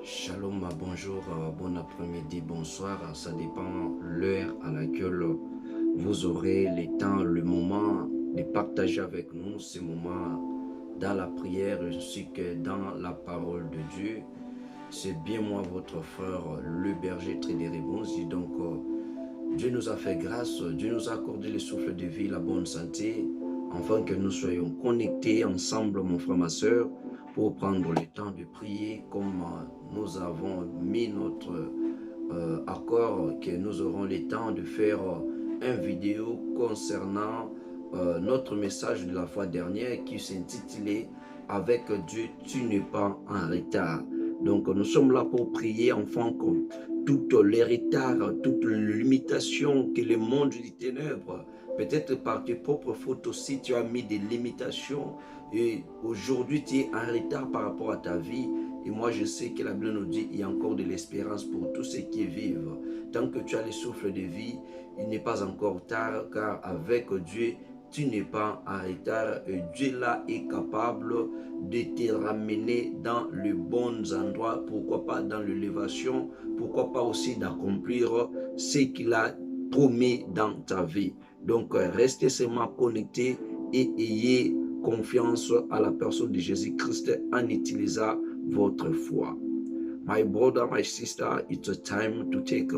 Shalom, bonjour, bon après-midi, bonsoir. Ça dépend l'heure à laquelle vous aurez le temps, le moment de partager avec nous ces moments dans la prière ainsi que dans la parole de Dieu. C'est bien moi, votre frère, le berger Trédéric Bonzi. Donc, Dieu nous a fait grâce, Dieu nous a accordé le souffle de vie, la bonne santé, afin que nous soyons connectés ensemble, mon frère, ma soeur, pour prendre le temps de prier comme nous avons mis notre accord, que nous aurons le temps de faire une vidéo concernant notre message de la fois dernière qui s'intitulait « Avec Dieu, tu n'es pas en retard ». Donc nous sommes là pour prier enfant comme toutes les retards, toutes les limitations que le monde des ténèbres, peut-être par tes propres fautes aussi, tu as mis des limitations et aujourd'hui tu es en retard par rapport à ta vie. Et moi je sais que la Bible nous dit qu'il y a encore de l'espérance pour tous ceux qui vivent. Tant que tu as le souffle de vie, il n'est pas encore tard, car avec Dieu, tu n'es pas en retard et Dieu là est capable de te ramener dans les bons endroits, pourquoi pas dans l'élévation, pourquoi pas aussi d'accomplir ce qu'il a promis dans ta vie. Donc restez seulement connectés et ayez confiance à la personne de Jésus-Christ en utilisant votre foi. My brother, my sister, it's a time to take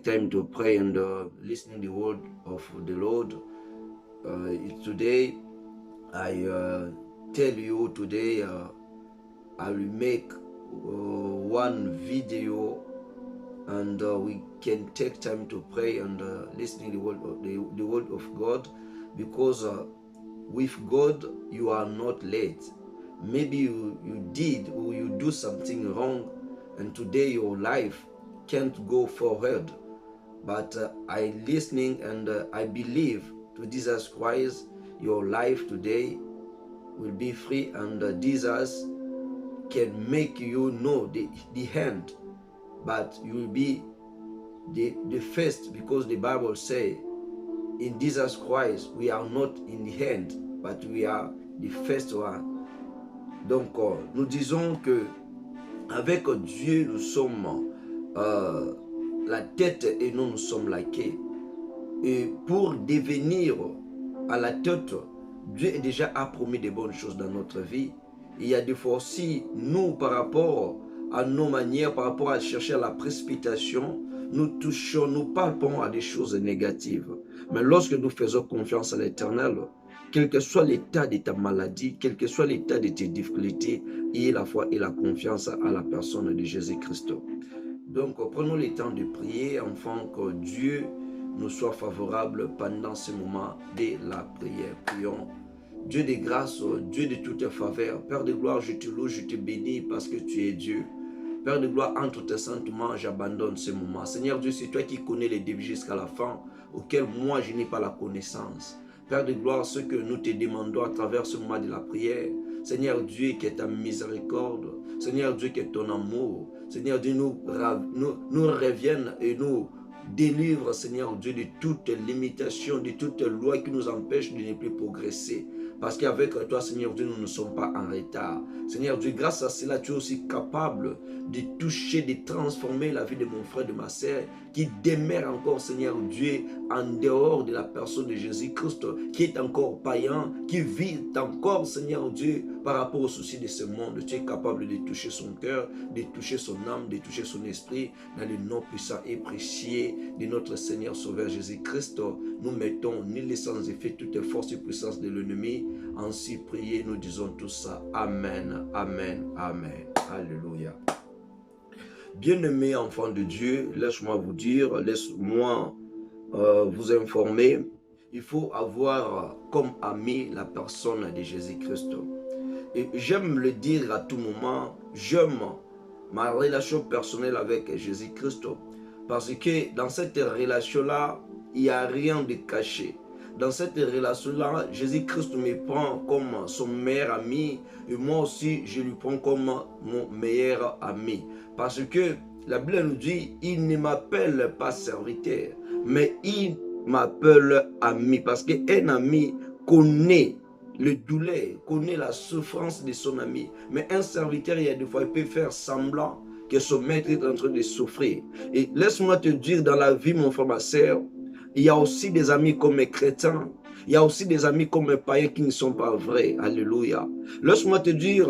time to pray and listen the word of the Lord. Today, I tell you today, I will make one video, and we can take time to pray and listening the word of God, because with God you are not late. Maybe you did or you do something wrong, and today your life can't go forward. But I listening and I believe to Jesus Christ, your life today will be free, and Jesus can make you know the end, but you will be the first, because the Bible says in Jesus Christ we are not in the end, but we are the first one. Donc nous disons que avec Dieu nous sommes la tête et nous sommes la queue. Et pour devenir à la tête, Dieu déjà a promis de bonnes choses dans notre vie. Il y a des fois aussi, nous, par rapport à nos manières, par rapport à chercher la précipitation, nous touchons, nous palpons à des choses négatives. Mais lorsque nous faisons confiance à l'Éternel, quel que soit l'état de ta maladie, quel que soit l'état de tes difficultés, ayez la foi et la confiance à la personne de Jésus-Christ. Donc, prenons le temps de prier afin que Dieu nous soit favorable pendant ce moment de la prière. Prions. Dieu de grâce, Dieu de toute faveur, Père de gloire, je te loue, je te bénis parce que tu es Dieu. Père de gloire, entre tes saintes mains, j'abandonne ce moment. Seigneur Dieu, c'est toi qui connais les début jusqu'à la fin, auquel moi je n'ai pas la connaissance. Père de gloire, ce que nous te demandons à travers ce moment de la prière, Seigneur Dieu, qui est ta miséricorde, Seigneur Dieu, qui est ton amour, Seigneur Dieu, nous revienne et nous délivre, Seigneur Dieu, de toute limitation, de toute loi qui nous empêche de ne plus progresser. Parce qu'avec toi, Seigneur Dieu, nous ne sommes pas en retard. Seigneur Dieu, grâce à cela, tu es aussi capable de toucher, de transformer la vie de mon frère, de ma sœur, qui demeure encore, Seigneur Dieu, en dehors de la personne de Jésus-Christ, qui est encore païen, qui vit encore, Seigneur Dieu, par rapport aux soucis de ce monde. Tu es capable de toucher son cœur, de toucher son âme, de toucher son esprit, dans le nom puissant et précieux de notre Seigneur Sauveur Jésus-Christ. Nous mettons, ni les sans effet, toute force et puissance de l'ennemi. Ainsi prié, nous disons tout ça. Amen, amen, amen. Alléluia. Bien-aimés enfants de Dieu, laisse-moi vous dire, laisse-moi vous informer. Il faut avoir comme ami la personne de Jésus-Christ. Et j'aime le dire à tout moment, j'aime ma relation personnelle avec Jésus-Christ. Parce que dans cette relation-là, il n'y a rien de caché. Dans cette relation-là, Jésus-Christ me prend comme son meilleur ami et moi aussi, je lui prends comme mon meilleur ami. Parce que la Bible nous dit, il ne m'appelle pas serviteur, mais il m'appelle ami. Parce qu'un ami connaît le douleur, connaît la souffrance de son ami. Mais un serviteur, il y a des fois, il peut faire semblant que son maître est en train de souffrir. Et laisse-moi te dire, dans la vie, mon frère, ma soeur, il y a aussi des amis comme les chrétiens. Il y a aussi des amis comme les païens qui ne sont pas vrais. Alléluia. Laisse-moi te dire,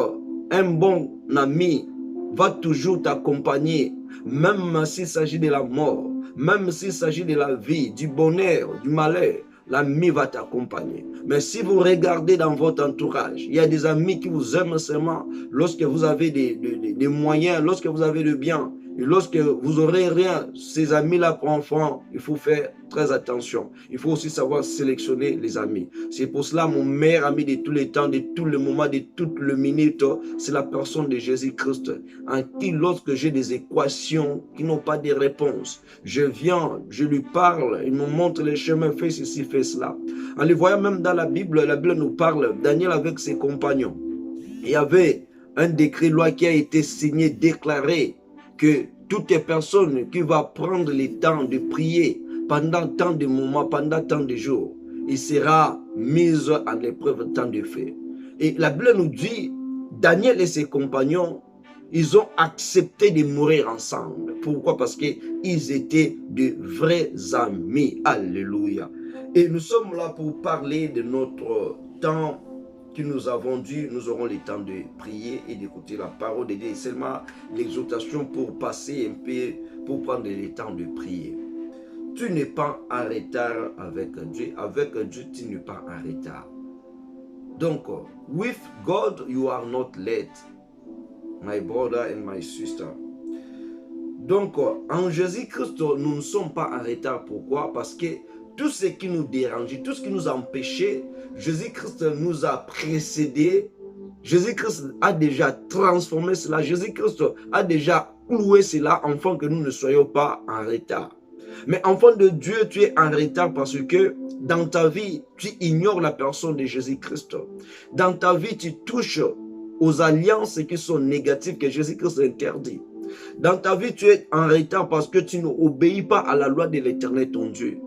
un bon ami va toujours t'accompagner, même s'il s'agit de la mort, même s'il s'agit de la vie, du bonheur, du malheur. L'ami va t'accompagner. Mais si vous regardez dans votre entourage, il y a des amis qui vous aiment seulement lorsque vous avez des moyens, lorsque vous avez le bien. Et lorsque vous n'aurez rien, ces amis-là pour enfants, il faut faire très attention. Il faut aussi savoir sélectionner les amis. C'est pour cela, mon meilleur ami de tous les temps, de tous les moments, de toutes les minutes, c'est la personne de Jésus-Christ. En qui, lorsque j'ai des équations qui n'ont pas de réponse, je viens, je lui parle, il me montre les chemins, fais ceci, fais cela. En les voyant même dans la Bible nous parle, Daniel avec ses compagnons. Il y avait un décret-loi qui a été signé, déclaré, que toute personne qui va prendre le temps de prier pendant tant de moments, pendant tant de jours, il sera mise en épreuve tant de faits. Et la Bible nous dit, Daniel et ses compagnons, ils ont accepté de mourir ensemble. Pourquoi? Parce qu'ils étaient de vrais amis. Alléluia. Et nous sommes là pour parler de notre temps que nous avons dit, nous aurons le temps de prier et d'écouter la parole de Dieu. Et seulement l'exhortation pour passer un peu, pour prendre le temps de prier. Tu n'es pas en retard avec Dieu. Avec Dieu, tu n'es pas en retard. Donc, with God, you are not late. My brother and my sister. Donc, en Jésus-Christ, nous ne sommes pas en retard. Pourquoi? Parce que tout ce qui nous dérangeait, tout ce qui nous empêchait, Jésus-Christ nous a précédés. Jésus-Christ a déjà transformé cela. Jésus-Christ a déjà cloué cela afin que nous ne soyons pas en retard. Mais enfant de Dieu, tu es en retard parce que dans ta vie, tu ignores la personne de Jésus-Christ. Dans ta vie, tu touches aux alliances qui sont négatives que Jésus-Christ interdit. Dans ta vie, tu es en retard parce que tu n'obéis pas à la loi de l'Éternel, ton Dieu.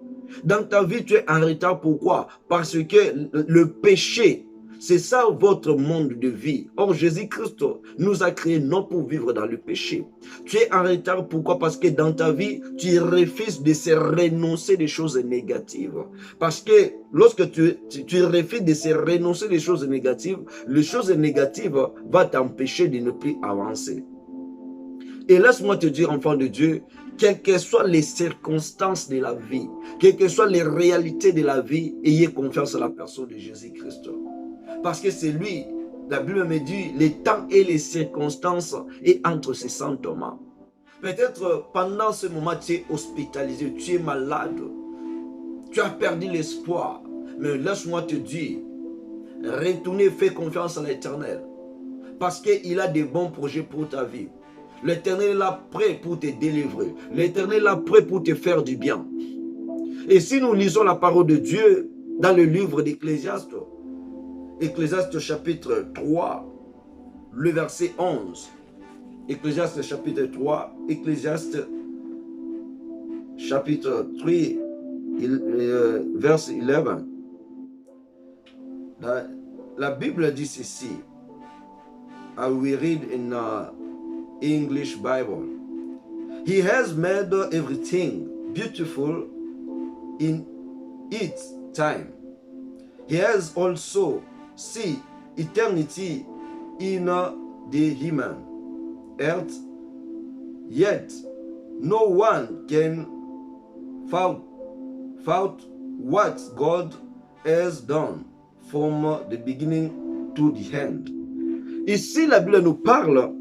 Dans ta vie, tu es en retard. Pourquoi? Parce que le péché, c'est ça votre monde de vie. Or, Jésus-Christ nous a créés non pour vivre dans le péché. Tu es en retard. Pourquoi? Parce que dans ta vie, tu refuses de se renoncer des choses négatives. Parce que lorsque tu refuses de se renoncer des choses négatives, les choses négatives vont t'empêcher de ne plus avancer. Et laisse-moi te dire, enfant de Dieu, quelles que soient les circonstances de la vie, quelles que soient les réalités de la vie, ayez confiance en la personne de Jésus-Christ. Parce que c'est lui, la Bible me dit, les temps et les circonstances et entre ces saints mains. Peut-être pendant ce moment, tu es hospitalisé, tu es malade, tu as perdu l'espoir. Mais laisse-moi te dire, retournez, fais confiance à l'Éternel. Parce qu'il a des bons projets pour ta vie. L'Éternel est là prêt pour te délivrer. L'Éternel est là prêt pour te faire du bien. Et si nous lisons la parole de Dieu dans le livre d'Ecclésiaste, Ecclésiaste chapitre 3, le verset 11. Ecclésiaste chapitre 3, Ecclésiaste chapitre 3, verset 11. La Bible dit ceci. I will read in English Bible. He has made everything beautiful in its time. He has also seen eternity in the human earth, yet no one can fault what God has done from the beginning to the end. Ici, la Bible nous parle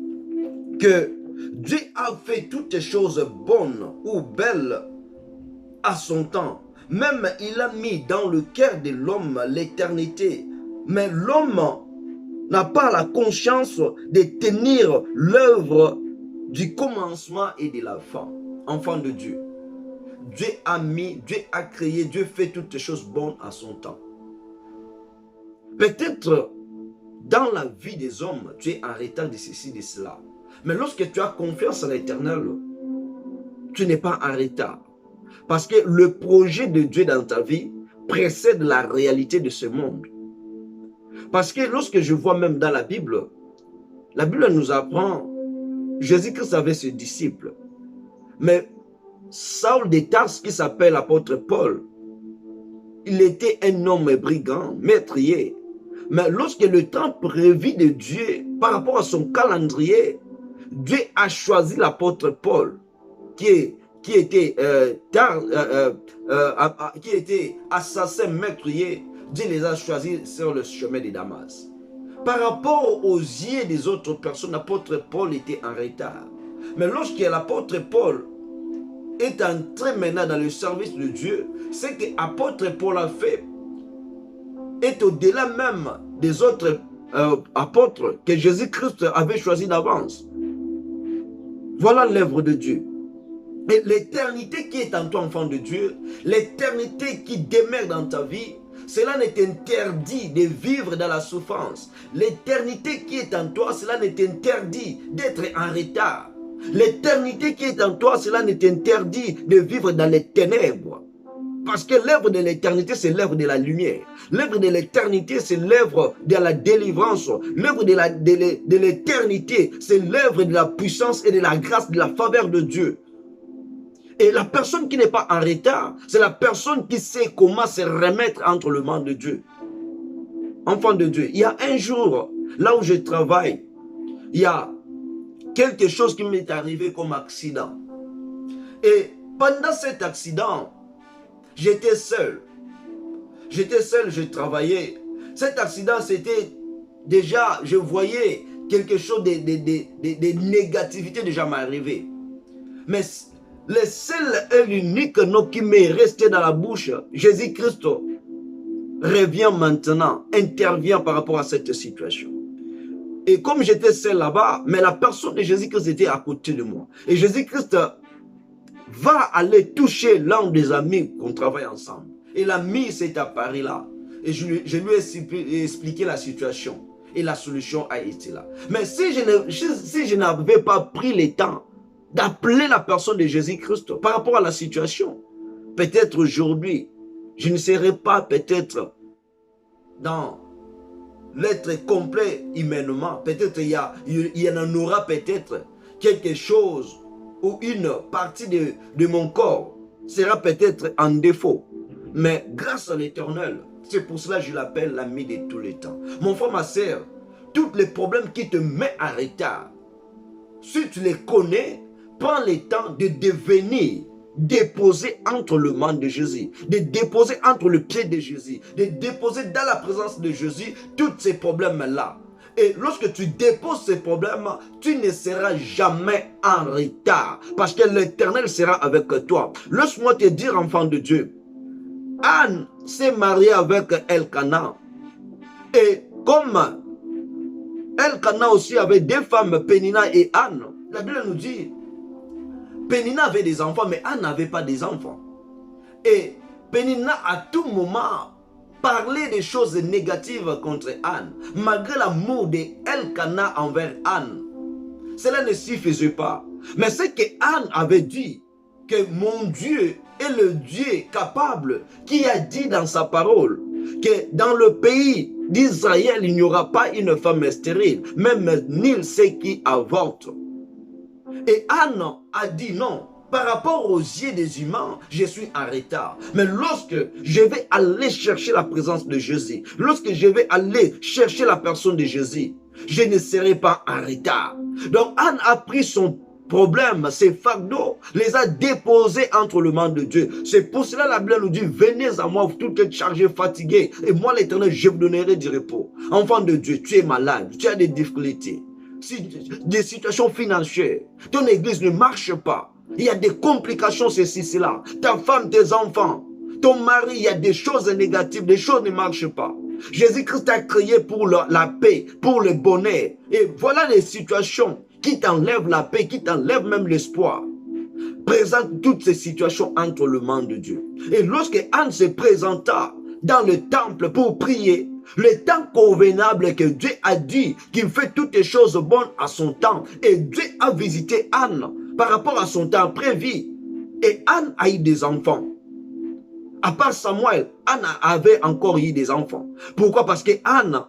que Dieu a fait toutes les choses bonnes ou belles à son temps. Même il a mis dans le cœur de l'homme l'éternité. Mais l'homme n'a pas la conscience de tenir l'œuvre du commencement et de la fin. Enfant de Dieu. Dieu a mis, Dieu a créé, Dieu fait toutes les choses bonnes à son temps. Peut-être dans la vie des hommes, tu es en retard de ceci, de cela. Mais lorsque tu as confiance en l'Éternel, tu n'es pas en retard. Parce que le projet de Dieu dans ta vie précède la réalité de ce monde. Parce que lorsque je vois même dans la Bible nous apprend, Jésus-Christ avait ses disciples. Mais Saul de Tarse, qui s'appelle l'apôtre Paul, il était un homme brigand, meurtrier. Mais lorsque le temps prévu de Dieu, par rapport à son calendrier, Dieu a choisi l'apôtre Paul, qui était assassin, meurtrier. Dieu les a choisis sur le chemin de Damas. Par rapport aux yeux des autres personnes, l'apôtre Paul était en retard. Mais lorsque l'apôtre Paul est entré maintenant dans le service de Dieu, ce que l'apôtre Paul a fait est au-delà même des autres apôtres que Jésus-Christ avait choisi d'avance. Voilà l'œuvre de Dieu. Et l'éternité qui est en toi, enfant de Dieu, l'éternité qui demeure dans ta vie, cela ne t'interdit de vivre dans la souffrance. L'éternité qui est en toi, cela ne t'interdit d'être en retard. L'éternité qui est en toi, cela ne t'interdit de vivre dans les ténèbres. Parce que l'œuvre de l'éternité, c'est l'œuvre de la lumière. L'œuvre de l'éternité, c'est l'œuvre de la délivrance. L'œuvre de l'éternité, c'est l'œuvre de la puissance et de la grâce, de la faveur de Dieu. Et la personne qui n'est pas en retard, c'est la personne qui sait comment se remettre entre les mains de Dieu. Enfant de Dieu, il y a un jour, là où je travaille, il y a quelque chose qui m'est arrivé comme accident. Et pendant cet accident, j'étais seul. J'étais seul, je travaillais. Cet accident, c'était déjà, je voyais quelque chose de négativité déjà m'arriver. Mais le seul et l'unique nom qui m'est resté dans la bouche, Jésus-Christ, revient maintenant, intervient par rapport à cette situation. Et comme j'étais seul là-bas, mais la personne de Jésus-Christ était à côté de moi. Et Jésus-Christ va aller toucher l'un des amis qu'on travaille ensemble. Et l'ami s'est apparu là. Et je lui ai expliqué la situation. Et la solution a été là. Mais si je n'avais pas pris le temps d'appeler la personne de Jésus-Christ par rapport à la situation, peut-être aujourd'hui, je ne serais pas peut-être dans l'être complet humainement. Peut-être il y en aura peut-être quelque chose ou une partie de mon corps sera peut-être en défaut. Mais grâce à l'Éternel, c'est pour cela que je l'appelle l'ami de tous les temps. Mon frère, ma soeur, tous les problèmes qui te mettent en retard, si tu les connais, prends le temps de devenir déposer entre les mains de Jésus, de déposer entre le pied de Jésus, de déposer dans la présence de Jésus tous ces problèmes-là. Et lorsque tu déposes ces problèmes, tu ne seras jamais en retard. Parce que l'Éternel sera avec toi. Laisse-moi te dire, enfant de Dieu, Anne s'est mariée avec Elkana. Et comme Elkana aussi avait deux femmes, Pénina et Anne, la Bible nous dit, Pénina avait des enfants, mais Anne n'avait pas des enfants. Et Pénina, à tout moment, parlait des choses négatives contre Anne, malgré l'amour d'Elkana envers Anne. Cela ne suffisait pas. Mais ce que Anne avait dit, que mon Dieu est le Dieu capable, qui a dit dans sa parole, que dans le pays d'Israël, il n'y aura pas une femme stérile, même ni ceux qui avortent. Et Anne a dit non. Par rapport aux yeux des humains, je suis en retard. Mais lorsque je vais aller chercher la présence de Jésus, lorsque je vais aller chercher la personne de Jésus, je ne serai pas en retard. Donc Anne a pris son problème, ses fardeaux, les a déposés entre les mains de Dieu. C'est pour cela la Bible nous dit, venez à moi, vous tous êtes chargés, fatigués, et moi l'Éternel, je vous donnerai du repos. Enfant de Dieu, tu es malade, tu as des difficultés, des situations financières, ton église ne marche pas. Il y a des complications, ceci, cela. Ta femme, tes enfants, ton mari, il y a des choses négatives, des choses ne marchent pas. Jésus-Christ a créé pour la paix, pour le bonheur. Et voilà les situations qui t'enlèvent la paix, qui t'enlèvent même l'espoir. Présente toutes ces situations entre les mains de Dieu. Et lorsque Anne se présenta dans le temple pour prier, le temps convenable que Dieu a dit qu'il fait toutes les choses bonnes à son temps. Et Dieu a visité Anne par rapport à son temps prévu. Et Anne a eu des enfants. À part Samuel, Anne avait encore eu des enfants. Pourquoi? Parce que Anne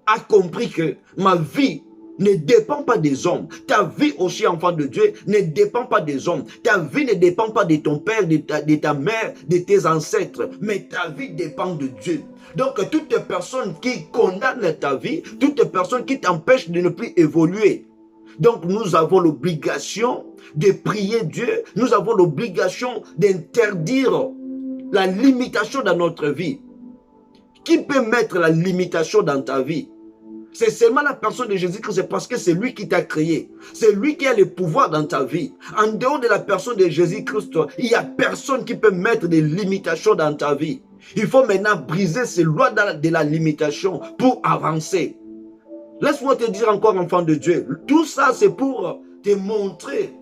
a compris que ma vie ne dépend pas des hommes. Ta vie aussi, enfant de Dieu, ne dépend pas des hommes. Ta vie ne dépend pas de ton père, de ta mère, de tes ancêtres. Mais ta vie dépend de Dieu. Donc, toute personne qui condamne ta vie, toute personne qui t'empêche de ne plus évoluer. Donc, nous avons l'obligation de prier Dieu. Nous avons l'obligation d'interdire la limitation dans notre vie. Qui peut mettre la limitation dans ta vie? C'est seulement la personne de Jésus-Christ, c'est parce que c'est lui qui t'a créé. C'est lui qui a le pouvoir dans ta vie. En dehors de la personne de Jésus-Christ, il n'y a personne qui peut mettre des limitations dans ta vie. Il faut maintenant briser ces lois de la limitation pour avancer. Laisse-moi te dire encore, enfant de Dieu, tout ça c'est pour te montrer.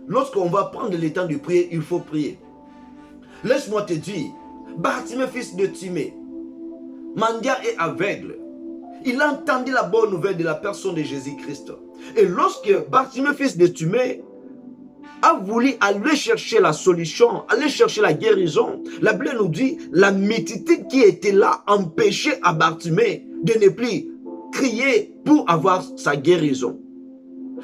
Lorsqu'on va prendre le temps de prier, il faut prier. Laisse-moi te dire, Bartimée, fils de Timée, mendiant et aveugle, il a entendu la bonne nouvelle de la personne de Jésus-Christ. Et lorsque Bartimée, fils de Timée, a voulu aller chercher la solution, aller chercher la guérison, la Bible nous dit, la multitude qui était là empêchait à Bartimée de ne plus crier pour avoir sa guérison.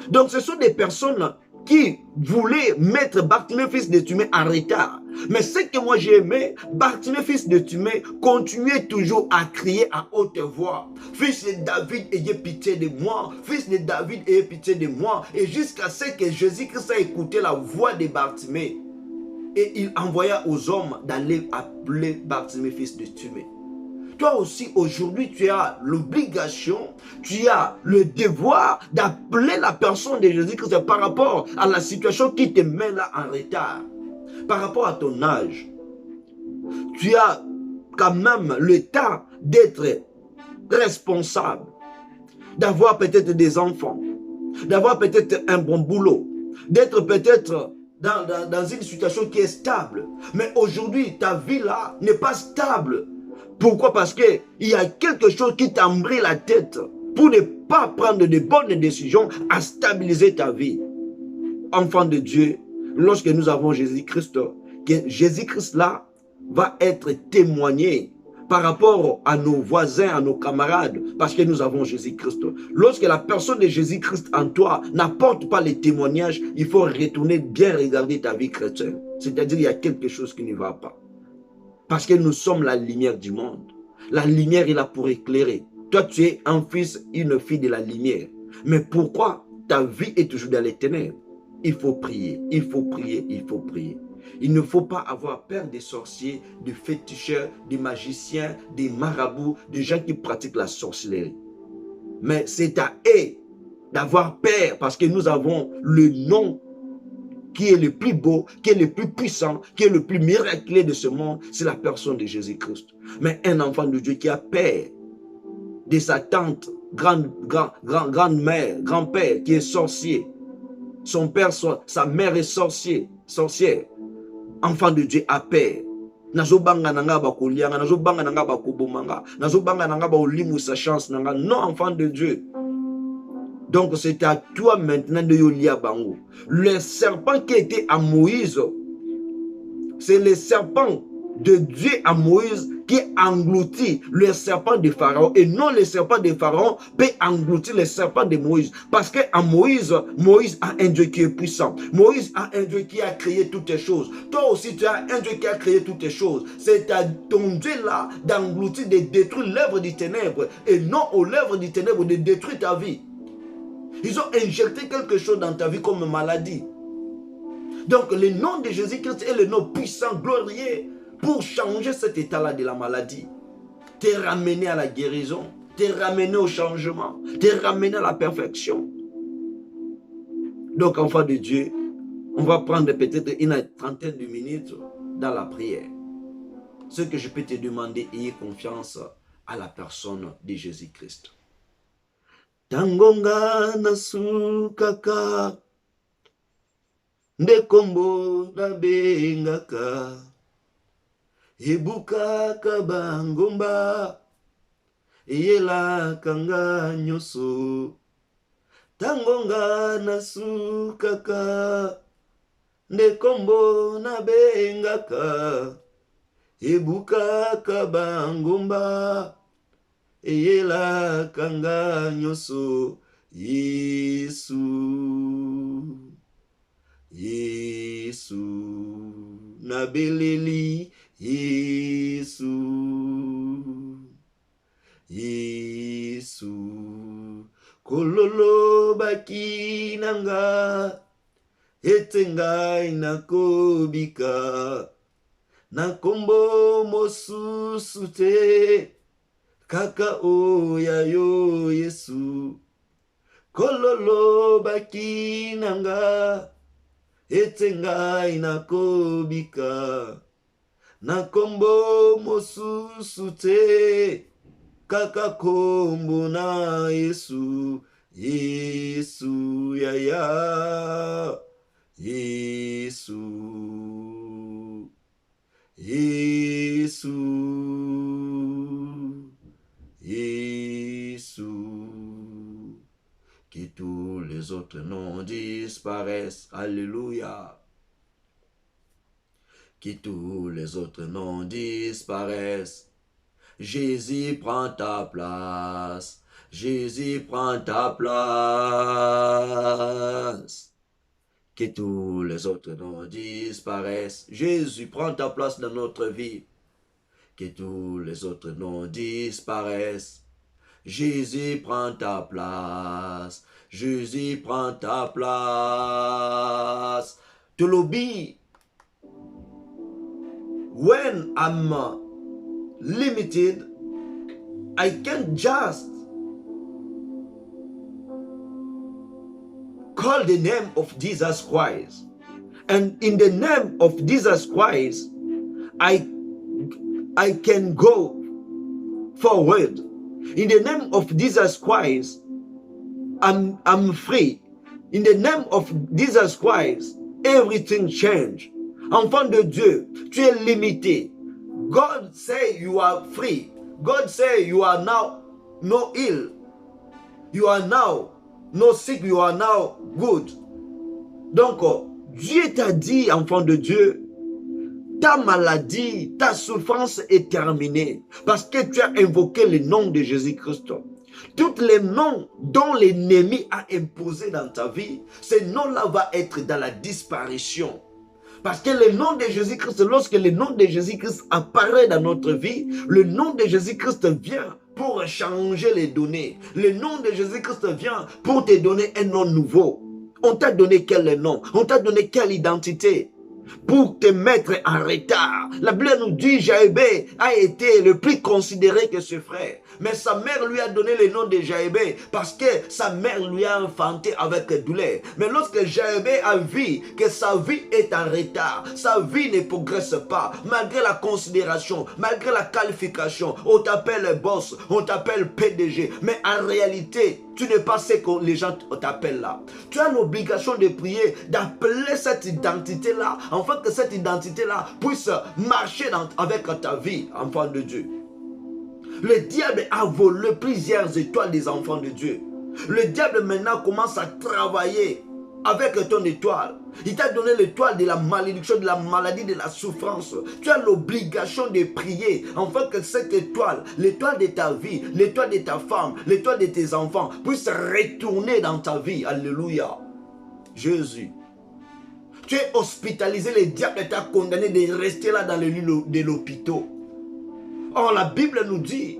Donc ce sont des personnes qui voulaient mettre Bartimée, fils de Timée, en retard. Mais ce que moi j'ai aimé, Bartimée, fils de Timée, continuait toujours à crier à haute voix. Fils de David, ayez pitié de moi. Fils de David, ayez pitié de moi. Et jusqu'à ce que Jésus-Christ a écouté la voix de Bartimée. Et il envoya aux hommes d'aller appeler Bartimée, fils de Timée. Toi aussi, aujourd'hui, tu as l'obligation, tu as le devoir d'appeler la personne de Jésus-Christ par rapport à la situation qui te met là en retard. Par rapport à ton âge. Tu as quand même le temps d'être responsable, d'avoir peut-être des enfants, d'avoir peut-être un bon boulot, d'être peut-être dans une situation qui est stable. Mais aujourd'hui, ta vie là n'est pas stable. Pourquoi? Parce qu'il y a quelque chose qui t'embrouille la tête pour ne pas prendre de bonnes décisions à stabiliser ta vie. Enfant de Dieu, lorsque nous avons Jésus-Christ, que Jésus-Christ là va être témoigné par rapport à nos voisins, à nos camarades, parce que nous avons Jésus-Christ. Lorsque la personne de Jésus-Christ en toi n'apporte pas les témoignages, il faut retourner bien regarder ta vie chrétienne. C'est-à-dire qu'il y a quelque chose qui ne va pas. Parce que nous sommes la lumière du monde. La lumière est là pour éclairer. Toi, tu es un fils, une fille de la lumière. Mais pourquoi ta vie est toujours dans les ténèbres? Il faut prier, il faut prier, il faut prier. Il ne faut pas avoir peur des sorciers, des féticheurs, des magiciens, des marabouts, des gens qui pratiquent la sorcellerie. Mais c'est à eux d'avoir peur parce que nous avons le nom qui est le plus beau, qui est le plus puissant, qui est le plus miraculeux de ce monde, c'est la personne de Jésus-Christ. Mais un enfant de Dieu qui a peur de sa tante, grand-mère, grand-père qui est sorcier, son père, sa mère est sorcière, enfant de Dieu a peur. Nazobanga nanga bakolianga, nazobanga nanga bakobomanga, nazobanga nanga ba olimu sa chance nanga. Non, enfant de Dieu. Donc c'est à toi maintenant de yolia bango. Le serpent qui était à Moïse, c'est le serpent de Dieu à Moïse qui engloutit le serpent de Pharaon. Et non le serpent de Pharaon peut engloutir le serpent de Moïse. Parce qu'en Moïse, Moïse a un Dieu qui est puissant. Moïse a un Dieu qui a créé toutes les choses. Toi aussi tu as un Dieu qui a créé toutes les choses. C'est à ton Dieu là d'engloutir, de détruire l'œuvre du ténèbre. Et non aux lèvres du ténèbre de détruire ta vie. Ils ont injecté quelque chose dans ta vie comme maladie. Donc le nom de Jésus-Christ est le nom puissant, glorieux, pour changer cet état-là de la maladie. Te ramener à la guérison, te ramener au changement, te ramener à la perfection. Donc enfant de Dieu, on va prendre peut-être une trentaine de minutes dans la prière. Ce que je peux te demander, ayez confiance à la personne de Jésus-Christ. Tangonga nasukaka ndekombo na bengaka ebukaka bangomba eyelaka nga nyonso. Tangonga nasukaka ndekombo na bengaka ebukaka bangomba eyela kanga nyonso Yesu Yesu nabeleli Yesu Yesu kololo bakinanga etengai nakobika na kombo mosusu te kaka oya yo Yesu kololo bakinanga etengai nakobika na kombo mosusu te kaka kombo na Yesu Yesu yaya Yesu Yesu Yesu que tous les autres noms disparaissent alléluia que tous les autres noms disparaissent Jésus prend ta place Jésus prend ta place que tous les autres noms disparaissent. Jésus prend ta place dans notre vie. Que tous les autres noms disparaissent. Jésus prend ta place. Jésus prend ta place. To lobby. When I'm limited, I can't just call the name of Jesus Christ. And in the name of Jesus Christ, I can go forward. In the name of Jesus Christ, I'm free. In the name of Jesus Christ, everything changed. Enfant de Dieu, tu es limité. God say you are free. God say you are now no ill. You are now no sick, you are now good. Donc, Dieu t'a dit, enfant de Dieu, ta maladie, ta souffrance est terminée parce que tu as invoqué le nom de Jésus-Christ. Tous les noms dont l'ennemi a imposé dans ta vie, ces noms-là vont être dans la disparition. Parce que le nom de Jésus-Christ, lorsque le nom de Jésus-Christ apparaît dans notre vie, le nom de Jésus-Christ vient pour changer les données. Le nom de Jésus-Christ vient pour te donner un nom nouveau. On t'a donné quel nom? On t'a donné quelle identité? Pour te mettre en retard. La Bible nous dit Jaébé a été le plus considéré que ses frères. Mais sa mère lui a donné le nom de Jaébé parce que sa mère lui a enfanté avec douleur. Mais lorsque Jaébé a vu que sa vie est en retard, sa vie ne progresse pas, malgré la considération, malgré la qualification, on t'appelle boss, on t'appelle PDG, mais en réalité, tu n'es pas ce que les gens t'appellent là. Tu as l'obligation de prier, d'appeler cette identité-là, afin que cette identité-là puisse marcher avec ta vie, enfant de Dieu. Le diable a volé plusieurs étoiles des enfants de Dieu. Le diable maintenant commence à travailler avec ton étoile. Il t'a donné l'étoile de la malédiction, de la maladie, de la souffrance. Tu as l'obligation de prier afin que cette étoile, l'étoile de ta vie, l'étoile de ta femme, l'étoile de tes enfants puisse retourner dans ta vie. Alléluia. Jésus. Tu es hospitalisé, le diable t'a condamné de rester là dans le lit de l'hôpital. Or, la Bible nous dit,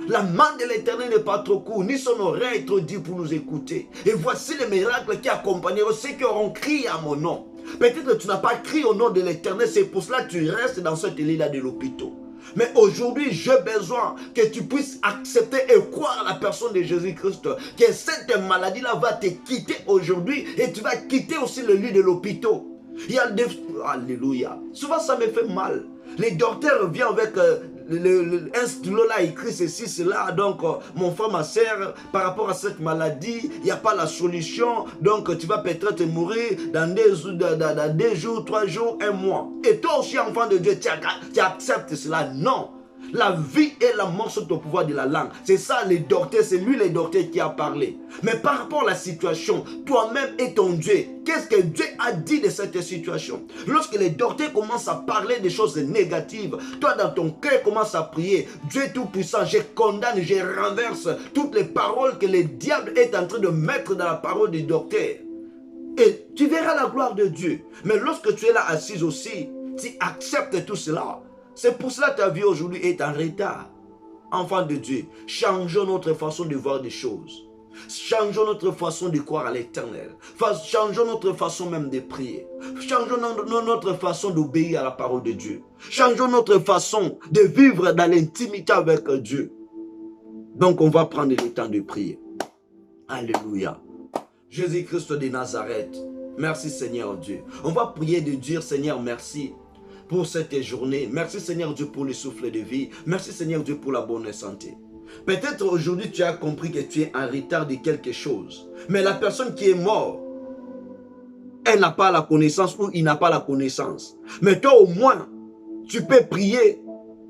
la main de l'Éternel n'est pas trop courte, ni son oreille trop dure pour nous écouter. Et voici les miracles qui accompagneront ceux qui auront crié à mon nom. Peut-être que tu n'as pas crié au nom de l'Éternel, c'est pour cela que tu restes dans cette lit-là de l'hôpital. Mais aujourd'hui, j'ai besoin que tu puisses accepter et croire à la personne de Jésus-Christ. Que cette maladie-là va te quitter aujourd'hui et tu vas quitter aussi le lit de l'hôpital. Il y a des... Alléluia. Souvent, ça me fait mal. Les docteurs viennent avec un stylo là, écrit ceci, cela. Donc, mon frère, ma soeur, par rapport à cette maladie, il n'y a pas la solution. Donc, tu vas peut-être mourir dans 2 jours, 3 jours, 1 mois. Et toi aussi, enfant de Dieu, tu acceptes cela. Non. La vie et la mort sont au pouvoir de la langue. C'est ça le docteur, c'est lui le docteur qui a parlé. Mais par rapport à la situation, toi-même et ton Dieu, qu'est-ce que Dieu a dit de cette situation? Lorsque les docteurs commencent à parler des choses négatives, toi dans ton cœur commence à prier. Dieu tout-puissant, je condamne, je renverse toutes les paroles que le diable est en train de mettre dans la parole du docteur. Et tu verras la gloire de Dieu. Mais lorsque tu es là assis aussi, tu acceptes tout cela. C'est pour cela que ta vie aujourd'hui est en retard. Enfant de Dieu, changeons notre façon de voir des choses. Changeons notre façon de croire à l'éternel. Changeons notre façon même de prier. Changeons notre façon d'obéir à la parole de Dieu. Changeons notre façon de vivre dans l'intimité avec Dieu. Donc on va prendre le temps de prier. Alléluia. Jésus-Christ de Nazareth, merci Seigneur Dieu. On va prier de dire Seigneur merci pour cette journée. Merci Seigneur Dieu pour le souffle de vie. Merci Seigneur Dieu pour la bonne santé. Peut-être aujourd'hui tu as compris que tu es en retard de quelque chose. Mais la personne qui est morte, elle n'a pas la connaissance ou il n'a pas la connaissance. Mais toi au moins, tu peux prier.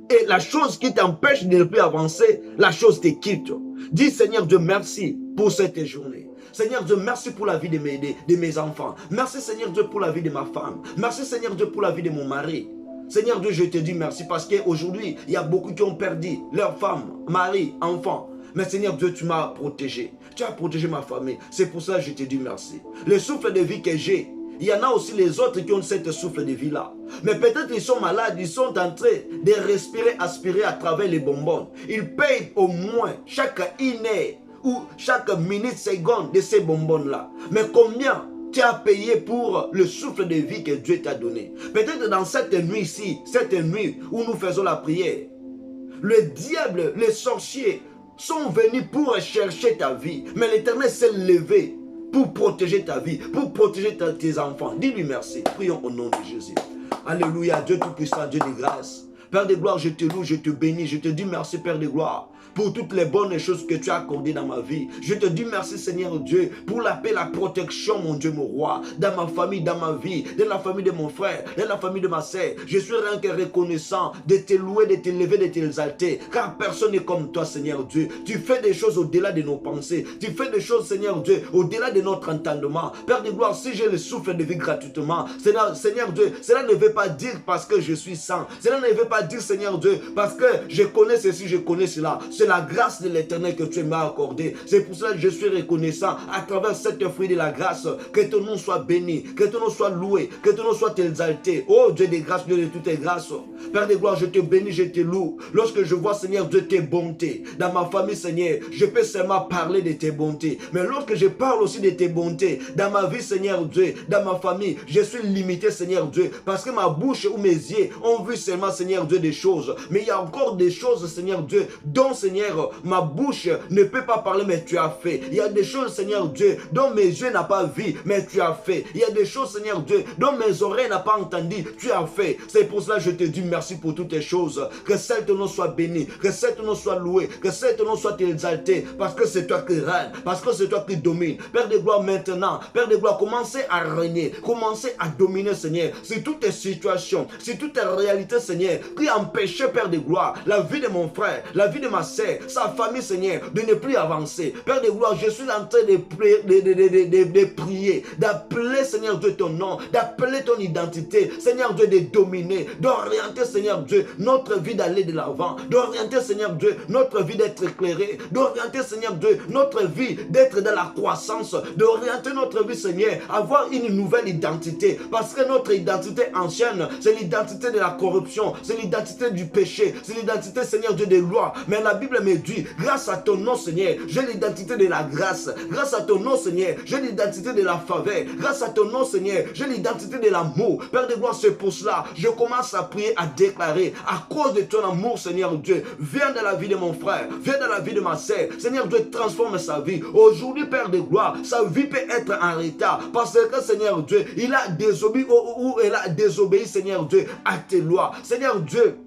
Et la chose qui t'empêche de ne plus avancer, la chose te quitte. Dis Seigneur Dieu merci pour cette journée. Seigneur Dieu, merci pour la vie de mes enfants. Merci Seigneur Dieu pour la vie de ma femme. Merci Seigneur Dieu pour la vie de mon mari. Seigneur Dieu, je te dis merci parce qu'aujourd'hui, il y a beaucoup qui ont perdu leur femme, mari, enfant. Mais Seigneur Dieu, tu m'as protégé. Tu as protégé ma famille. C'est pour ça que je te dis merci. Le souffle de vie que j'ai, il y en a aussi les autres qui ont cette souffle de vie-là. Mais peut-être ils sont malades, ils sont en train de respirer, aspirer à travers les bonbons. Ils payent au moins chaque heure ou chaque minute, seconde de ces bonbons-là. Mais combien tu as payé pour le souffle de vie que Dieu t'a donné? Peut-être dans cette nuit-ci, cette nuit où nous faisons la prière, le diable, les sorciers sont venus pour chercher ta vie. Mais l'Éternel s'est levé pour protéger ta vie, pour protéger tes enfants. Dis-lui merci. Prions au nom de Jésus. Alléluia, Dieu Tout-Puissant, Dieu de grâce. Père de gloire, je te loue, je te bénis, je te dis merci Père de gloire pour toutes les bonnes choses que tu as accordées dans ma vie. Je te dis merci Seigneur Dieu pour la paix, la protection mon Dieu mon roi, dans ma famille, dans ma vie, dans la famille de mon frère, dans la famille de ma sœur. Je suis rien que reconnaissant de te louer, de te lever, de t'exalter, car personne n'est comme toi Seigneur Dieu. Tu fais des choses au-delà de nos pensées, tu fais des choses Seigneur Dieu au-delà de notre entendement. Père de gloire, si j'ai le souffle de vie gratuitement, Seigneur Dieu, cela ne veut pas dire parce que je suis saint, cela ne veut pas dire Seigneur Dieu parce que je connais ceci, je connais cela. C'est la grâce de l'Éternel que tu m'as accordée. C'est pour cela que je suis reconnaissant à travers cette fruit de la grâce. Que ton nom soit béni, que ton nom soit loué, que ton nom soit exalté. Oh Dieu des grâces, Dieu de toutes les grâces. Père de gloire, je te bénis, je te loue. Lorsque je vois Seigneur Dieu tes bontés dans ma famille Seigneur, je peux seulement parler de tes bontés. Mais lorsque je parle aussi de tes bontés dans ma vie Seigneur Dieu, dans ma famille, je suis limité Seigneur Dieu parce que ma bouche ou mes yeux ont vu seulement Seigneur Dieu des choses. Mais il y a encore des choses Seigneur Dieu dont Seigneur ma bouche ne peut pas parler mais tu as fait. Il y a des choses Seigneur Dieu dont mes yeux n'ont pas vu mais tu as fait. Il y a des choses Seigneur Dieu dont mes oreilles n'ont pas entendu, tu as fait. C'est pour cela que je te dis merci pour toutes les choses. Que cet nom soit béni, que cet nom soit loué, que cet nom soit exalté parce que c'est toi qui règne, parce que c'est toi qui domine. Père de gloire maintenant, Père de gloire, commencez à régner, commencez à dominer Seigneur sur toutes les situations, sur toutes les réalités Seigneur qui empêchaient Père de gloire la vie de mon frère, la vie de ma sœur, sa famille Seigneur de ne plus avancer. Père de gloire, je suis en train de prier, d'appeler Seigneur Dieu ton nom, d'appeler ton identité Seigneur Dieu de dominer, d'orienter Seigneur Dieu notre vie d'aller de l'avant, d'orienter Seigneur Dieu notre vie d'être éclairée, d'orienter Seigneur Dieu notre vie d'être dans la croissance, d'orienter notre vie Seigneur, avoir une nouvelle identité parce que notre identité ancienne c'est l'identité de la corruption, c'est l'identité du péché, c'est l'identité Seigneur Dieu des lois. Mais la Bible me dit, grâce à ton nom Seigneur, j'ai l'identité de la grâce, grâce à ton nom Seigneur, j'ai l'identité de la faveur, grâce à ton nom Seigneur, j'ai l'identité de l'amour. Père de gloire, c'est pour cela, je commence à prier, à déclarer, à cause de ton amour Seigneur Dieu, viens dans la vie de mon frère, viens dans la vie de ma sœur, Seigneur Dieu, transforme sa vie. Aujourd'hui Père de gloire, sa vie peut être en retard, parce que Seigneur Dieu, il a désobéi ou elle a désobéi Seigneur Dieu à tes lois. Seigneur Dieu,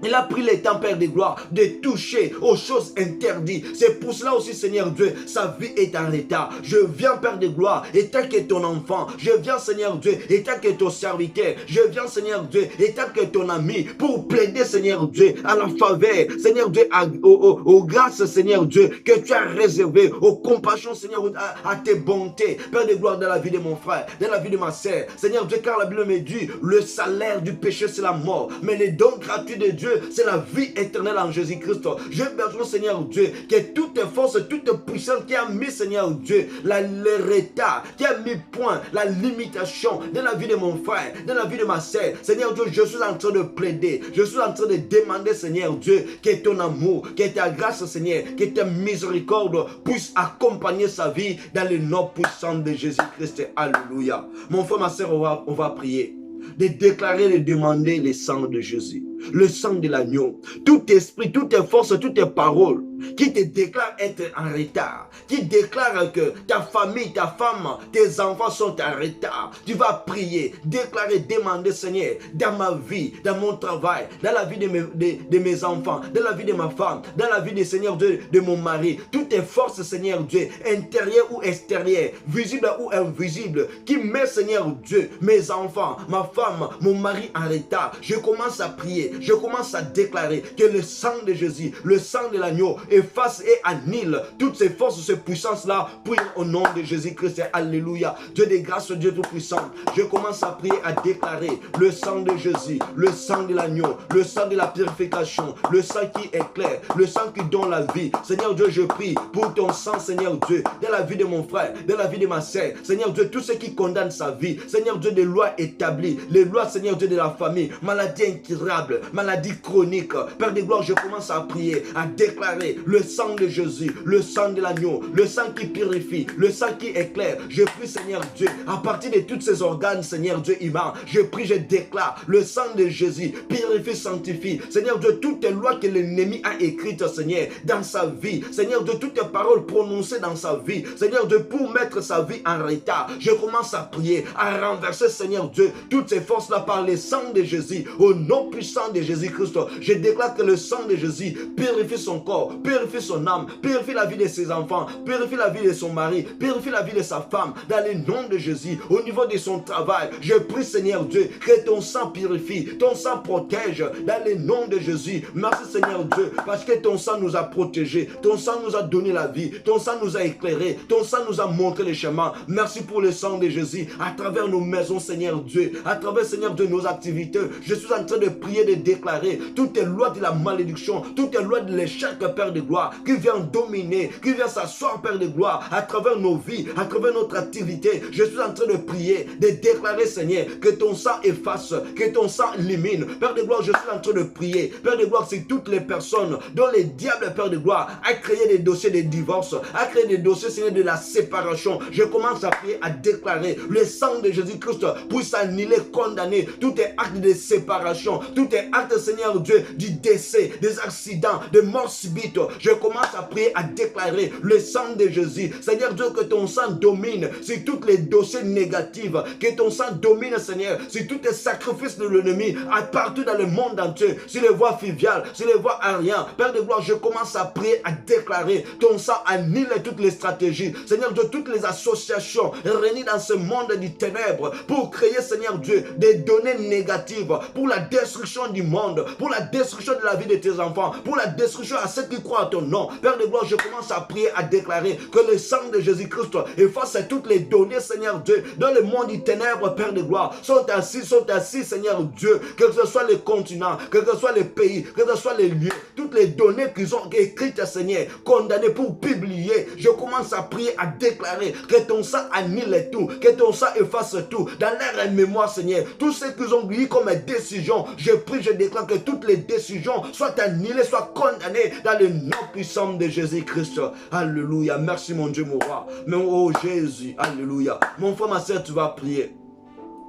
Il a pris le temps, Père de gloire, de toucher aux choses interdites. C'est pour cela aussi, Seigneur Dieu, sa vie est en état. Je viens, Père de gloire, étant que ton enfant. Je viens, Seigneur Dieu, étant que ton serviteur. Je viens, Seigneur Dieu, étant que ton ami, pour plaider, Seigneur Dieu, à la faveur, Seigneur Dieu, aux grâces, Seigneur Dieu, que tu as réservées, aux compassions, Seigneur, à tes bontés, Père de gloire, dans la vie de mon frère, dans la vie de ma sœur. Seigneur Dieu, car la Bible me dit, le salaire du péché, c'est la mort, mais les dons gratuits de Dieu, c'est la vie éternelle en Jésus-Christ. J'ai besoin, Seigneur Dieu, que toute force, toute puissance qui a mis, Seigneur Dieu, le retard, qui a mis point, la limitation dans la vie de mon frère, dans la vie de ma sœur. Seigneur Dieu, je suis en train de plaider, je suis en train de demander, Seigneur Dieu, que ton amour, que ta grâce, Seigneur, que ta miséricorde puisse accompagner sa vie dans le nom puissant de Jésus-Christ. Alléluia. Mon frère, ma sœur, on va prier, de déclarer, de demander le sang de Jésus, le sang de l'agneau. Tout esprit, toute force, toutes paroles qui te déclarent être en retard, qui déclarent que ta famille, ta femme, tes enfants sont en retard. Tu vas prier, déclarer, demander, Seigneur, dans ma vie, dans mon travail, dans la vie de mes enfants, dans la vie de ma femme, dans la vie de Seigneur Dieu, de mon mari, toutes tes forces, Seigneur Dieu, intérieures ou extérieures, visibles ou invisibles, qui met, Seigneur Dieu, mes enfants, ma femme, mon mari en retard. Je commence à prier, je commence à déclarer que le sang de Jésus, le sang de l'agneau, efface et annule toutes ces forces, ces puissances-là, pour au nom de Jésus-Christ. Alléluia. Dieu des grâces, Dieu tout-puissant. Je commence à prier, à déclarer le sang de Jésus, le sang de l'agneau, le sang de la purification, le sang qui éclaire, le sang qui donne la vie. Seigneur Dieu, je prie pour ton sang, Seigneur Dieu, dans la vie de mon frère, dans la vie de ma sœur. Seigneur Dieu, tout ce qui condamne sa vie. Seigneur Dieu, des lois établies, les lois, Seigneur Dieu, de la famille, maladie incurable, maladie chronique. Père de gloire, je commence à prier, à déclarer le sang de Jésus, le sang de l'agneau, le sang qui purifie, le sang qui éclaire. Je prie, Seigneur Dieu, à partir de tous ces organes, Seigneur Dieu humain, je prie, je déclare, le sang de Jésus purifie, sanctifie. Seigneur Dieu, toutes les lois que l'ennemi a écrites, Seigneur, dans sa vie, Seigneur Dieu, toutes les paroles prononcées dans sa vie, Seigneur Dieu, pour mettre sa vie en retard, je commence à prier, à renverser, Seigneur Dieu, toutes ces forces-là par le sang de Jésus, au nom puissant de Jésus-Christ. Je déclare que le sang de Jésus purifie son corps, purifie son âme, purifie la vie de ses enfants, purifie la vie de son mari, purifie la vie de sa femme, dans le nom de Jésus, au niveau de son travail. Je prie, Seigneur Dieu, que ton sang purifie, ton sang protège, dans le nom de Jésus. Merci, Seigneur Dieu, parce que ton sang nous a protégés, ton sang nous a donné la vie, ton sang nous a éclairés, ton sang nous a montré le chemin. Merci pour le sang de Jésus, à travers nos maisons, Seigneur Dieu, à travers, Seigneur Dieu, nos activités. Je suis en train de prier, de déclarer toutes les lois de la malédiction, toutes les lois de l'échec, Père de gloire, qui vient dominer, qui vient s'asseoir, Père de gloire, à travers nos vies, à travers notre activité. Je suis en train de prier, de déclarer, Seigneur, que ton sang efface, que ton sang élimine. Père de gloire, je suis en train de prier, Père de gloire, c'est toutes les personnes dont les diables, Père de gloire, a créé des dossiers de divorce, a créé des dossiers, Seigneur, de la séparation. Je commence à prier, à déclarer le sang de Jésus-Christ puisse annuler, condamner tous les actes de séparation, tous les actes, Seigneur Dieu, du décès, des accidents, de mort subite. Je commence à prier, à déclarer le sang de Jésus. Seigneur Dieu, que ton sang domine sur tous les dossiers négatifs, que ton sang domine, Seigneur, sur tous les sacrifices de l'ennemi, partout dans le monde entier, sur les voies fluviales, sur les voies aériennes. Père de gloire, je commence à prier, à déclarer ton sang annule toutes les stratégies, Seigneur Dieu, toutes les associations réunies dans ce monde du ténèbre pour créer, Seigneur Dieu, des données négatives pour la destruction du monde, pour la destruction de la vie de tes enfants, pour la destruction à ceux qui croient à ton nom. Père de gloire, je commence à prier, à déclarer que le sang de Jésus-Christ efface toutes les données, Seigneur Dieu, dans le monde du ténèbre, Père de gloire, sont assis, Seigneur Dieu, que ce soit les continents, que ce soit les pays, que ce soit les lieux, toutes les données qu'ils ont écrites, Seigneur, condamnées pour publier. Je commence à prier, à déclarer que ton sang annule tout, que ton sang efface tout, dans leur mémoire, Seigneur, tout ce qu'ils ont dit comme décision, je prie, je déclare que toutes les décisions soient annulées, soient condamnées dans le nom puissant de Jésus-Christ. Alléluia. Merci mon Dieu, mon roi. Mais oh Jésus, alléluia. Mon frère, ma soeur, tu vas prier.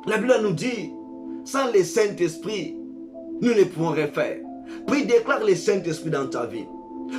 La Bible nous dit, sans le Saint-Esprit, nous ne pouvons rien faire. Prie, déclare le Saint-Esprit dans ta vie.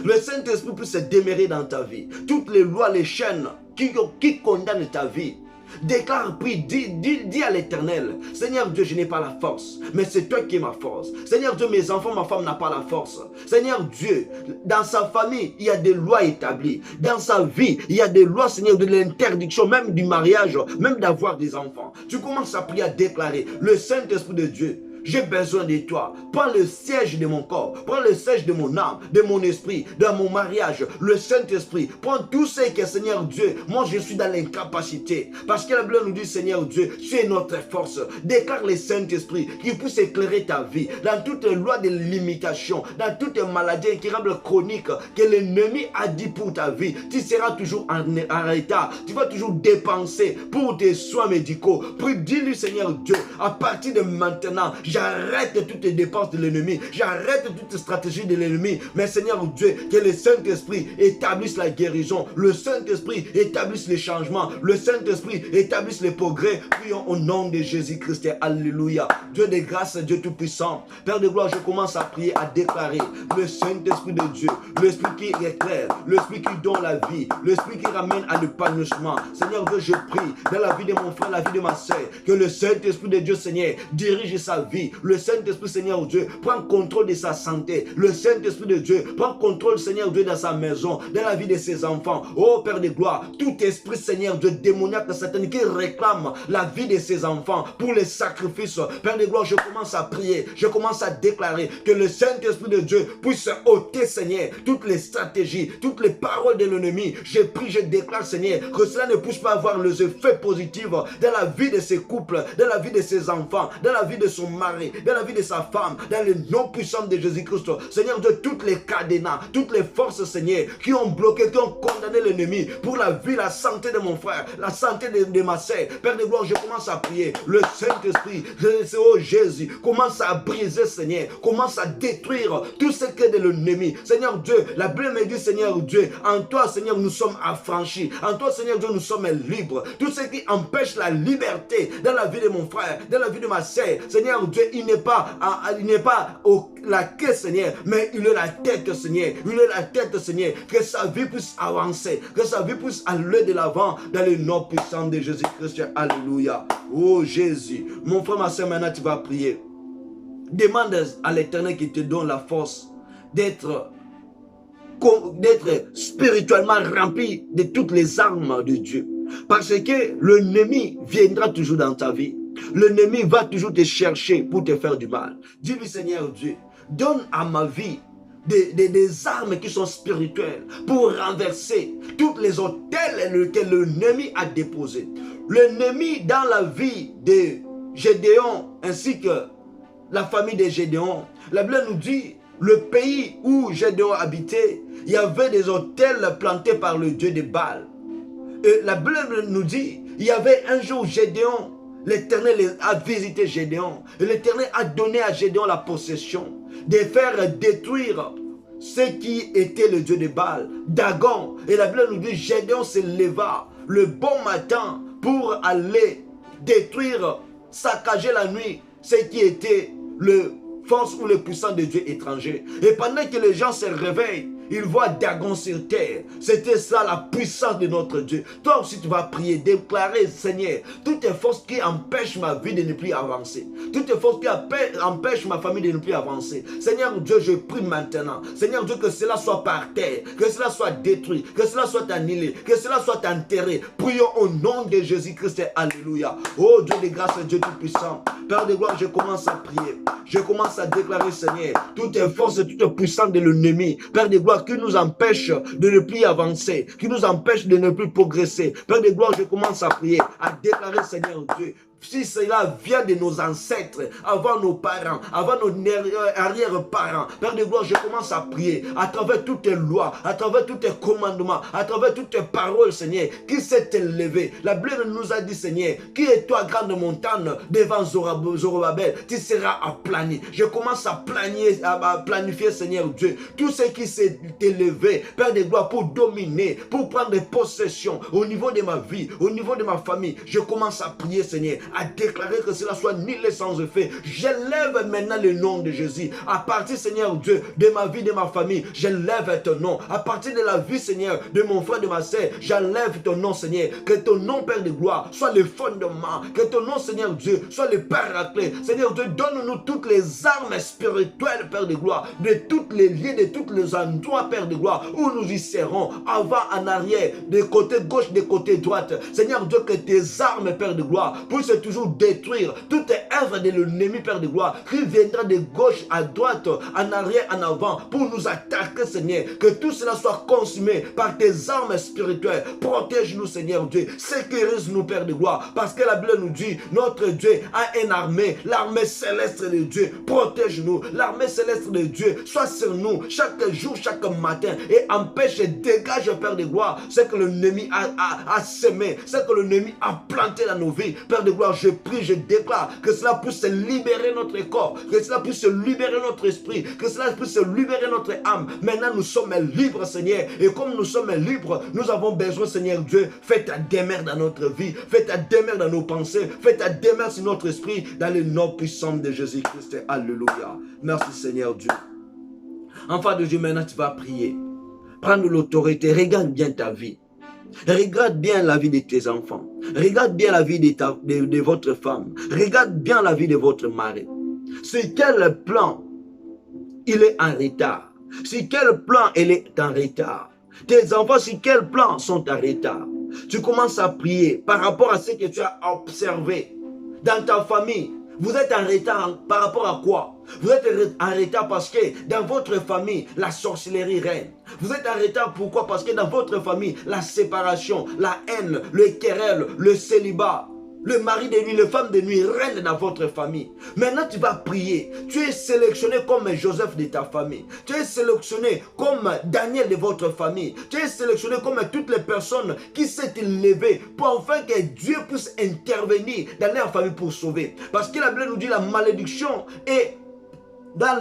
Le Saint-Esprit puisse se demeurer dans ta vie. Toutes les lois, les chaînes qui condamnent ta vie, Déclare, prie, dis à l'Éternel, Seigneur Dieu, je n'ai pas la force, mais c'est toi qui es ma force. Seigneur Dieu, mes enfants, ma femme n'a pas la force. Seigneur Dieu, dans sa famille, il y a des lois établies. Dans sa vie, il y a des lois, Seigneur, de l'interdiction, même du mariage, même d'avoir des enfants. Tu commences à prier, à déclarer, le Saint-Esprit de Dieu, j'ai besoin de toi. Prends le siège de mon corps. Prends le siège de mon âme, de mon esprit, de mon mariage. Le Saint-Esprit. Prends tout ce que, Seigneur Dieu, moi je suis dans l'incapacité. Parce que la Bible nous dit, Seigneur Dieu, tu es notre force. Déclare le Saint-Esprit qui puisse éclairer ta vie. Dans toute loi de limitation, dans toute maladie incurable chronique que l'ennemi a dit pour ta vie, tu seras toujours en retard. Tu vas toujours dépenser pour tes soins médicaux. Puis dis-lui, Seigneur Dieu, à partir de maintenant, j'arrête toutes les dépenses de l'ennemi. J'arrête toutes les stratégies de l'ennemi. Mais Seigneur Dieu, que le Saint-Esprit établisse la guérison. Le Saint-Esprit établisse les changements. Le Saint-Esprit établisse les progrès. Prions au nom de Jésus-Christ. Alléluia. Dieu de grâce, Dieu Tout-Puissant. Père de gloire, je commence à prier, à déclarer le Saint-Esprit de Dieu. L'Esprit qui éclaire. L'Esprit qui donne la vie. L'Esprit qui ramène à l'épanouissement. Seigneur Dieu, je prie dans la vie de mon frère, la vie de ma sœur, que le Saint-Esprit de Dieu, Seigneur, dirige sa vie. Le Saint-Esprit, Seigneur Dieu, prend contrôle de sa santé. Le Saint-Esprit de Dieu prend contrôle, Seigneur Dieu, dans sa maison, dans la vie de ses enfants. Oh Père de gloire, tout esprit, Seigneur Dieu, démoniaque, satanique, qui réclame la vie de ses enfants pour les sacrifices. Père de gloire, je commence à prier, je commence à déclarer que le Saint-Esprit de Dieu puisse ôter, Seigneur, toutes les stratégies, toutes les paroles de l'ennemi. Je prie, je déclare, Seigneur, que cela ne puisse pas avoir les effets positifs dans la vie de ses couples, dans la vie de ses enfants, dans la vie de son mari, dans la vie de sa femme, dans le nom puissant de Jésus-Christ. Seigneur Dieu, toutes les cadenas, toutes les forces, Seigneur, qui ont bloqué, qui ont condamné l'ennemi pour la vie, la santé de mon frère, la santé de ma sœur. Père de gloire, je commence à prier. Le Saint-Esprit, oh Jésus, commence à briser, Seigneur, commence à détruire tout ce qui est de l'ennemi. Seigneur Dieu, la Bible me dit, Seigneur Dieu, en toi, Seigneur, nous sommes affranchis. En toi, Seigneur Dieu, nous sommes libres. Tout ce qui empêche la liberté dans la vie de mon frère, dans la vie de ma sœur, Seigneur Dieu, il n'est pas la queue, Seigneur, mais il est la tête, Seigneur. Il est la tête, Seigneur. Que sa vie puisse avancer, que sa vie puisse aller de l'avant dans le nom puissant de Jésus-Christ. Alléluia. Oh Jésus. Mon frère, ma soeur, maintenant tu vas prier. Demande à l'Éternel qui te donne la force d'être spirituellement rempli de toutes les armes de Dieu. Parce que l'ennemi viendra toujours dans ta vie. L'ennemi va toujours te chercher pour te faire du mal. Dis-lui, Seigneur Dieu, donne à ma vie des armes qui sont spirituelles pour renverser toutes les autels que l'ennemi a déposés. L'ennemi dans la vie de Gédéon ainsi que la famille de Gédéon, la Bible nous dit, le pays où Gédéon habitait, il y avait des autels plantés par le Dieu de Baal. Et la Bible nous dit, il y avait un jour Gédéon, l'Éternel a visité Gédéon. Et l'Éternel a donné à Gédéon la possession de faire détruire ce qui était le Dieu de Baal, Dagon. Et la Bible nous dit, Gédéon se leva le bon matin pour aller détruire, saccager la nuit, ce qui était le force ou le puissant de Dieu étranger. Et pendant que les gens se réveillent, ils voient Dagon sur terre. C'était ça la puissance de notre Dieu. Toi aussi tu vas prier, déclarer, Seigneur, toutes les forces qui empêchent ma vie de ne plus avancer, toutes les forces qui empêchent ma famille de ne plus avancer, Seigneur Dieu, je prie maintenant, Seigneur Dieu, que cela soit par terre, que cela soit détruit, que cela soit annihilé, que cela soit enterré. Prions au nom de Jésus-Christ. Alléluia. Oh Dieu de grâce, Dieu tout-puissant, Père de gloire, je commence à prier. Je commence à déclarer, Seigneur, toutes les forces, toutes les puissances de l'ennemi, Père de gloire, qui nous empêche de ne plus avancer, qui nous empêche de ne plus progresser. Père de gloire, je commence à prier, à déclarer, Seigneur Dieu, si cela vient de nos ancêtres, avant nos parents, avant nos arrière-parents, Père de gloire, je commence à prier à travers toutes les lois, à travers tous tes commandements, à travers toutes tes paroles, Seigneur, qui s'est élevé. La Bible nous a dit, Seigneur, qui est toi, grande montagne, devant Zorobabel, tu seras aplani. Je commence à planifier, Seigneur Dieu, tout ce qui s'est élevé, Père de gloire, pour dominer, pour prendre possession au niveau de ma vie, au niveau de ma famille. Je commence à prier, Seigneur, à déclarer que cela soit nul et sans effet. J'élève maintenant le nom de Jésus. À partir, Seigneur Dieu, de ma vie, de ma famille, j'élève ton nom. À partir de la vie, Seigneur, de mon frère, de ma sœur, j'enlève ton nom, Seigneur. Que ton nom, Père de gloire, soit le fondement. Que ton nom, Seigneur Dieu, soit le paraclet. Seigneur Dieu, donne-nous toutes les armes spirituelles, Père de gloire, de toutes les lieux, de tous les endroits, Père de gloire, où nous y serons, avant, en arrière, de côté gauche, de côté droite. Seigneur Dieu, que tes armes, Père de gloire, puissent toujours détruire toute œuvre de l'ennemi, Père de gloire, qui viendra de gauche à droite, en arrière, en avant, pour nous attaquer, Seigneur. Que tout cela soit consumé par tes armes spirituelles. Protège-nous, Seigneur Dieu. Sécurise-nous, Père de gloire, parce que la Bible nous dit, notre Dieu a une armée, l'armée céleste de Dieu. Protège-nous, l'armée céleste de Dieu soit sur nous chaque jour, chaque matin, et empêche et dégage, Père de gloire, ce que l'ennemi a semé, ce que l'ennemi a planté dans nos vies. Père de gloire, je prie, je déclare que cela puisse libérer notre corps, que cela puisse libérer notre esprit, que cela puisse libérer notre âme. Maintenant, nous sommes libres, Seigneur, et comme nous sommes libres, nous avons besoin, Seigneur Dieu, fais ta demeure dans notre vie, fais ta demeure dans nos pensées, fais ta demeure sur notre esprit, dans le nom puissant de Jésus-Christ. Alléluia. Merci, Seigneur Dieu. Enfant de Dieu, maintenant tu vas prier. Prendre l'autorité, regarde bien ta vie. Regarde bien la vie de tes enfants. Regarde bien la vie de votre femme. Regarde bien la vie de votre mari. Sur quel plan il est en retard? Sur quel plan il est en retard? Tes enfants, sur quel plan sont en retard? Tu commences à prier par rapport à ce que tu as observé dans ta famille. Vous êtes en retard par rapport à quoi? Vous êtes en retard parce que dans votre famille, la sorcellerie règne. Vous êtes en retard pourquoi? Parce que dans votre famille, la séparation, la haine, le querelle, le célibat, le mari de nuit, les femmes de nuit règnent dans votre famille. Maintenant, tu vas prier. Tu es sélectionné comme Joseph de ta famille. Tu es sélectionné comme Daniel de votre famille. Tu es sélectionné comme toutes les personnes qui s'est levées pour enfin que Dieu puisse intervenir dans leur famille pour sauver. Parce que la Bible nous dit la malédiction est dans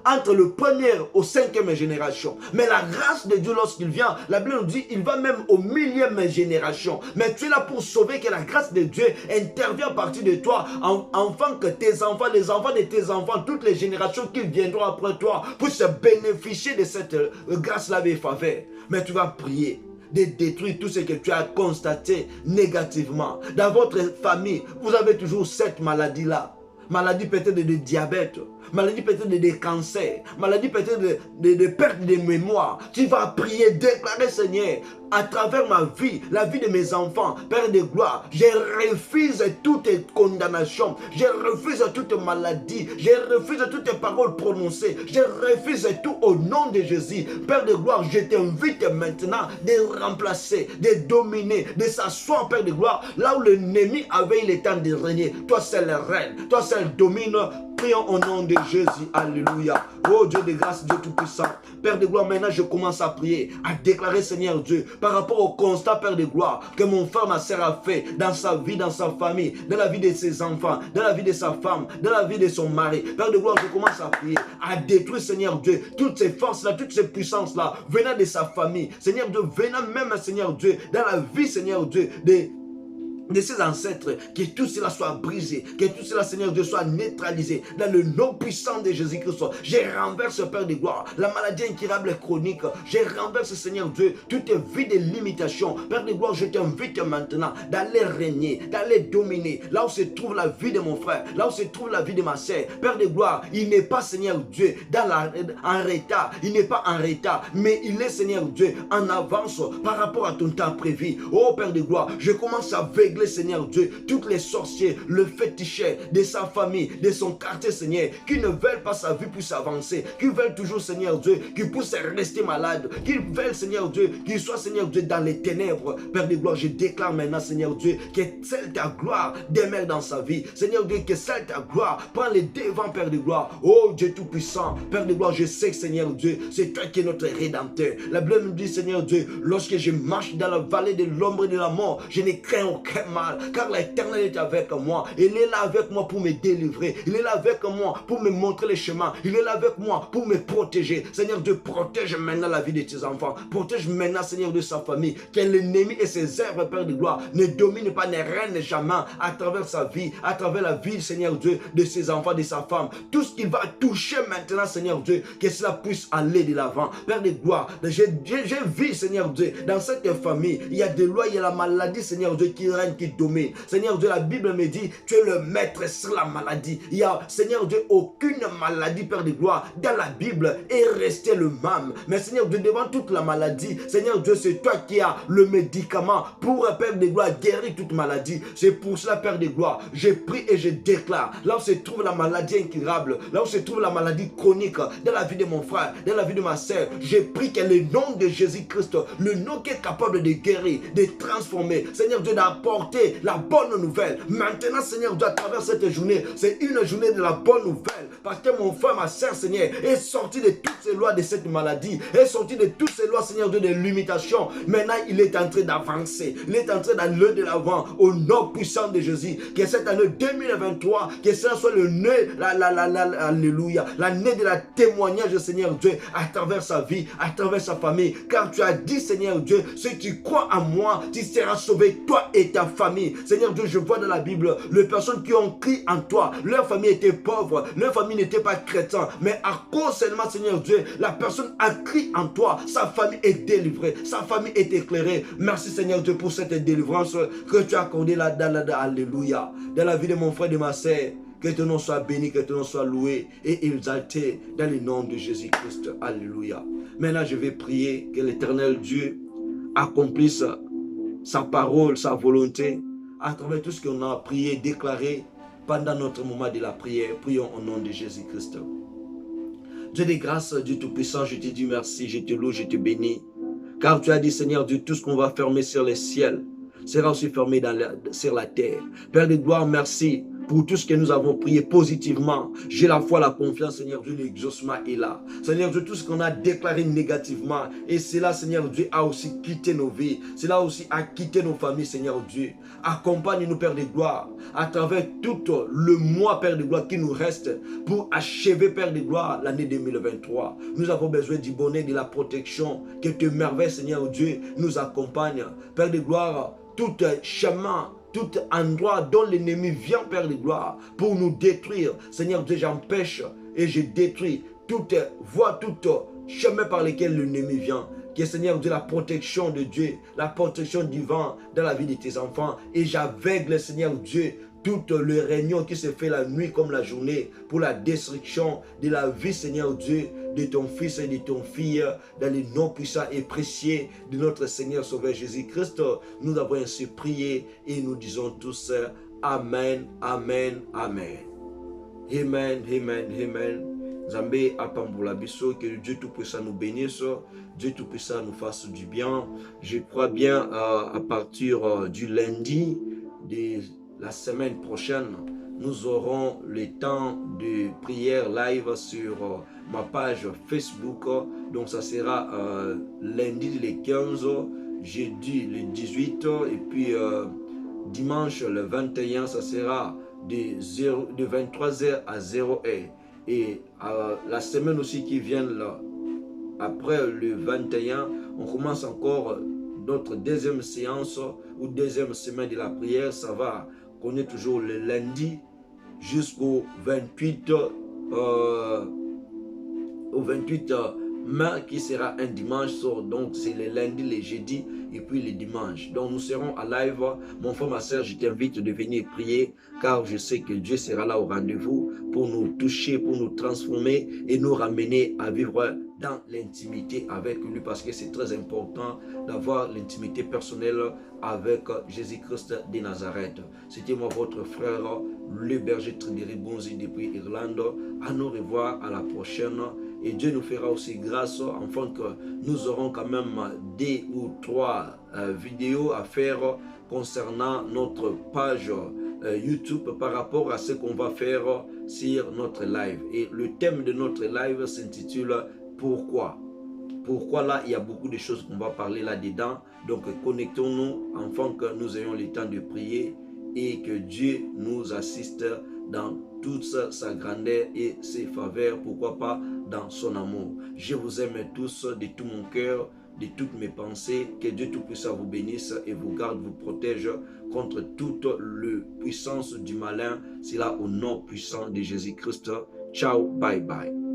entre le premier au cinquième génération. Mais la grâce de Dieu, lorsqu'il vient, la Bible nous dit, il va même au millième génération. Mais tu es là pour sauver, que la grâce de Dieu intervient à partir de toi, afin que tes enfants, les enfants de tes enfants, toutes les générations qui viendront après toi, puissent bénéficier de cette grâce-là et faveur. Mais tu vas prier de détruire tout ce que tu as constaté négativement. Dans votre famille, vous avez toujours cette maladie-là. Maladie peut-être de diabète, maladie peut-être de cancer, maladie peut-être de perte de mémoire. Tu vas prier, déclarer, Seigneur, à travers ma vie, la vie de mes enfants, Père de gloire, je refuse toute condamnation, je refuse toute maladie, je refuse toutes paroles prononcées, je refuse tout au nom de Jésus. Père de gloire, je t'invite maintenant de remplacer, de dominer, de s'asseoir, Père de gloire, là où l'ennemi avait le temps de régner. Toi seul règne, toi seul domine. Prions au nom de Jésus. Alléluia. Oh Dieu de grâce, Dieu tout-puissant. Père de gloire, maintenant je commence à prier, à déclarer, Seigneur Dieu, par rapport au constat, Père de gloire, que mon frère, ma sœur a fait dans sa vie, dans sa famille, dans la vie de ses enfants, dans la vie de sa femme, dans la vie de son mari. Père de gloire, je commence à prier, à détruire, Seigneur Dieu, toutes ces forces-là, toutes ces puissances-là, venant de sa famille. Seigneur Dieu, venant même, Seigneur Dieu, dans la vie, Seigneur Dieu, de ses ancêtres, que tout cela soit brisé, que tout cela, Seigneur Dieu, soit neutralisé dans le nom puissant de Jésus-Christ. Je renverse, Père de gloire, la maladie incurable chronique. Je renverse, Seigneur Dieu, toute vie de limitation. Père de gloire, je t'invite maintenant d'aller régner, d'aller dominer, là où se trouve la vie de mon frère, là où se trouve la vie de ma sœur. Père de gloire, il n'est pas, Seigneur Dieu, en retard, il n'est pas en retard, mais il est, Seigneur Dieu, en avance par rapport à ton temps prévu. Oh Père de gloire, je commence à veiller, Seigneur Dieu, tous les sorciers, le féticheur de sa famille, de son quartier, Seigneur, qui ne veulent pas sa vie puisse avancer, qui veulent toujours, Seigneur Dieu, qu'il puisse rester malade, qui veulent, Seigneur Dieu, qu'il soit, Seigneur Dieu, dans les ténèbres. Père de gloire, je déclare maintenant, Seigneur Dieu, que celle ta gloire demeure dans sa vie. Seigneur Dieu, que celle ta gloire prend les devants, Père de gloire. Oh Dieu tout-puissant, Père de gloire, je sais que, Seigneur Dieu, c'est toi qui es notre Rédempteur. La Bible me dit, Seigneur Dieu, lorsque je marche dans la vallée de l'ombre et de la mort, je ne crains aucun mal, car l'Éternel est avec moi. Il est là avec moi pour me délivrer. Il est là avec moi pour me montrer les chemins. Il est là avec moi pour me protéger. Seigneur Dieu, protège maintenant la vie de tes enfants. Protège maintenant, Seigneur, de sa famille. Que l'ennemi et ses œuvres, Père de gloire, ne dominent pas, ne règnent jamais à travers sa vie, à travers la vie, Seigneur Dieu, de ses enfants, de sa femme. Tout ce qui va toucher maintenant, Seigneur Dieu, que cela puisse aller de l'avant. Père de gloire, j'ai vu, Seigneur Dieu, dans cette famille, il y a des lois, il y a la maladie, Seigneur Dieu, qui règne, qui domine. Seigneur Dieu, la Bible me dit, tu es le maître sur la maladie. Il y a, Seigneur Dieu, aucune maladie, Père de gloire, dans la Bible est resté le même. Mais Seigneur Dieu, devant toute la maladie, Seigneur Dieu, c'est toi qui as le médicament pour, Père de gloire, guérir toute maladie. C'est pour cela, Père de gloire, je prie et je déclare, là où se trouve la maladie incurable, là où se trouve la maladie chronique, dans la vie de mon frère, dans la vie de ma soeur, je prie que le nom de Jésus-Christ, le nom qui est capable de guérir, de transformer, Seigneur Dieu, d'apporter la bonne nouvelle. Maintenant, Seigneur Dieu, à travers cette journée, c'est une journée de la bonne nouvelle. Parce que mon frère, ma soeur, Seigneur, est sorti de toutes ces lois de cette maladie, est sorti de toutes ces lois, Seigneur Dieu, de limitation. Maintenant, il est en train d'avancer. Il est en train d'aller de l'avant au nom puissant de Jésus. Que cette année 2023, que ce soit le nez, alléluia, l'année de la témoignage, Seigneur Dieu, à travers sa vie, à travers sa famille. Car tu as dit, Seigneur Dieu, si tu crois en moi, tu seras sauvé, toi et ta famille. Seigneur Dieu, je vois dans la Bible les personnes qui ont crié en toi. Leur famille était pauvre, leur famille n'était pas chrétienne. Mais à cause seulement, Seigneur Dieu, la personne a crié en toi. Sa famille est délivrée, sa famille est éclairée. Merci, Seigneur Dieu, pour cette délivrance que tu as accordée là, alléluia. Dans la vie de mon frère et de ma sœur, que ton nom soit béni, que ton nom soit loué et exalté dans le nom de Jésus-Christ. Alléluia. Maintenant, je vais prier que l'Éternel Dieu accomplisse sa parole, sa volonté, à travers tout ce qu'on a prié, déclaré pendant notre moment de la prière. Prions au nom de Jésus-Christ. Dieu des grâces, Dieu Tout-Puissant, je te dis merci, je te loue, je te bénis. Car tu as dit, Seigneur Dieu, tout ce qu'on va fermer sur les ciels sera aussi fermé sur la terre. Père de gloire, merci pour tout ce que nous avons prié positivement. J'ai la foi, la confiance, Seigneur Dieu, l'exaucement est là. Seigneur Dieu, tout ce qu'on a déclaré négativement, et cela, Seigneur Dieu, a aussi quitté nos vies. Cela aussi a quitté nos familles, Seigneur Dieu. Accompagne-nous, Père de gloire, à travers tout le mois, Père de gloire, qui nous reste pour achever, Père de gloire, l'année 2023. Nous avons besoin du bonheur, de la protection, que tes merveilles, Seigneur Dieu, nous accompagnent. Père de gloire, tout chemin, tout endroit dont l'ennemi vient, Père de gloire, pour nous détruire. Seigneur Dieu, j'empêche et je détruis toute voie, tout chemin par lequel l'ennemi vient. Que Seigneur Dieu, la protection de Dieu, la protection divine dans la vie de tes enfants. Et j'aveugle, Seigneur Dieu, tout le réunion qui se fait la nuit comme la journée pour la destruction de la vie, Seigneur Dieu, de ton fils et de ton fille, dans les noms puissants et précieux de notre Seigneur Sauveur Jésus-Christ. Nous avons ainsi prié et nous disons tous Amen, Amen, Amen. Amen, Amen, Amen. Zambé apamboula biso, que Dieu Tout-Puissant nous bénisse, Dieu Tout-Puissant nous fasse du bien. Je crois bien à partir du lundi de la semaine prochaine, nous aurons le temps de prière live sur ma page Facebook. Donc ça sera lundi le 15, jeudi le 18 et puis dimanche le 21, ça sera de 23h à 0h. Et la semaine aussi qui vient là, après le 21, on commence encore notre deuxième séance ou deuxième semaine de la prière. Ça va connaître toujours le lundi jusqu'au 28 mai qui sera un dimanche. Donc c'est le lundi, le jeudi et puis le dimanche. Donc nous serons à live. Mon frère, ma soeur, je t'invite de venir prier car je sais que Dieu sera là au rendez-vous pour nous toucher, pour nous transformer et nous ramener à vivre dans l'intimité avec lui, parce que c'est très important d'avoir l'intimité personnelle avec Jésus-Christ de Nazareth. C'était moi votre frère, le berger Trédéric Bonzi depuis Irlande. À nous revoir à la prochaine. Et Dieu nous fera aussi grâce, afin que nous aurons quand même 2 ou 3 vidéos à faire concernant notre page YouTube par rapport à ce qu'on va faire sur notre live. Et le thème de notre live s'intitule « Pourquoi ?» pourquoi là, il y a beaucoup de choses qu'on va parler là-dedans. Donc, connectons-nous afin que nous ayons le temps de prier et que Dieu nous assiste dans toute sa grandeur et ses faveurs, pourquoi pas dans son amour. Je vous aime tous de tout mon cœur, de toutes mes pensées. Que Dieu Tout-Puissant vous bénisse et vous garde, vous protège contre toute la puissance du malin. C'est là au nom puissant de Jésus-Christ. Ciao, bye bye.